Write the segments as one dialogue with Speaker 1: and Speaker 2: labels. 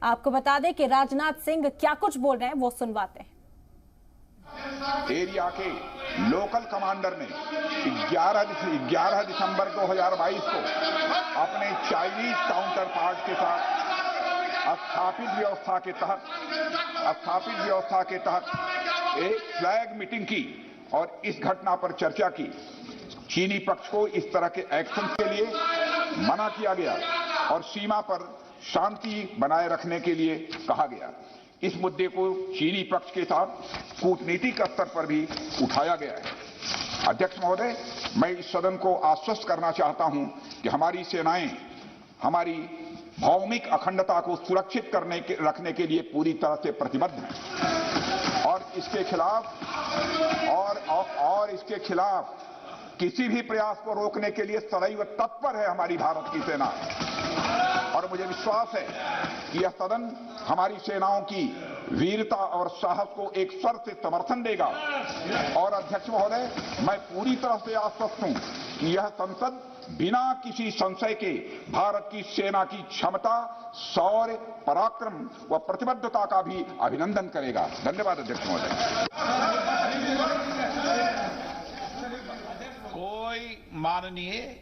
Speaker 1: आपको बता दें कि राजनाथ सिंह क्या कुछ बोल रहे हैं, वो सुनवाते हैं।
Speaker 2: एरिया के लोकल कमांडर ने 11 दिसंबर 2022 को अपने चाइनीज काउंटर पार्ट के साथ स्थापित व्यवस्था के तहत एक फ्लैग मीटिंग की और इस घटना पर चर्चा की। चीनी पक्ष को इस तरह के एक्शन के लिए मना किया गया और सीमा पर शांति बनाए रखने के लिए कहा गया। इस मुद्दे को चीनी पक्ष के साथ कूटनीतिक स्तर पर भी उठाया गया है। अध्यक्ष महोदय, मैं इस सदन को आश्वस्त करना चाहता हूं कि हमारी सेनाएं हमारी भौमिक अखंडता को सुरक्षित रखने के लिए पूरी तरह से प्रतिबद्ध हैं और इसके खिलाफ किसी भी प्रयास को रोकने के लिए सदैव तत्पर है हमारी भारत की सेना। और मुझे विश्वास है कि यह सदन हमारी सेनाओं की वीरता और साहस को एक स्वर से समर्थन देगा। और अध्यक्ष महोदय, मैं पूरी तरह से आश्वस्त हूं कि यह संसद बिना किसी संशय के भारत की सेना की क्षमता, शौर्य, पराक्रम व प्रतिबद्धता का भी अभिनंदन करेगा। धन्यवाद अध्यक्ष महोदय।
Speaker 3: कोई माननीय,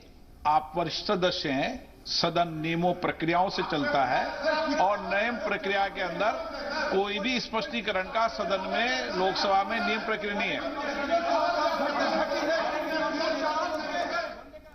Speaker 3: आप वरिष्ठ सदस्य हैं, सदन नियमों प्रक्रियाओं से चलता है और नियम प्रक्रिया के अंदर कोई भी स्पष्टीकरण का सदन में लोकसभा में नियम प्रक्रिया नहीं है।